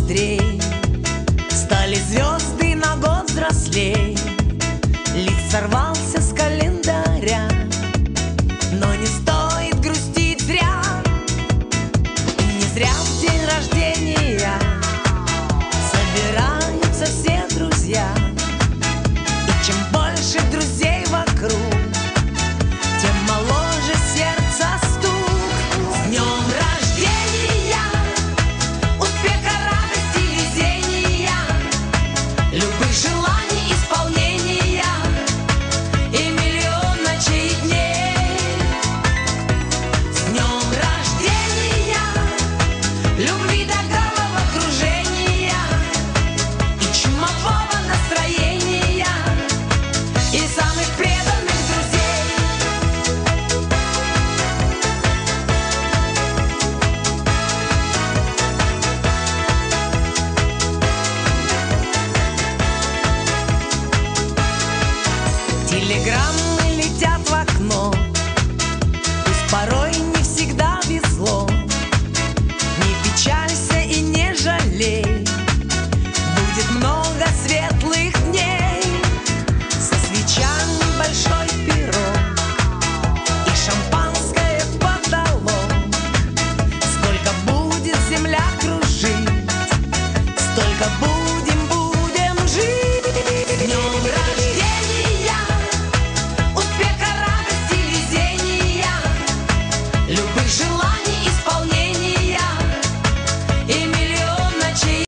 быстрей, стали звезды на год взрослей. Лист сорвался с календаря, но не стоит грустить зря. Не зря в день рождения собираются все друзья. И чем больше друзей вокруг, тем моложе сердца стук. С днем рождения, успеха, радости, везения, любых желаний исполнения и миллион ночей и дней. С днем рождения, любви до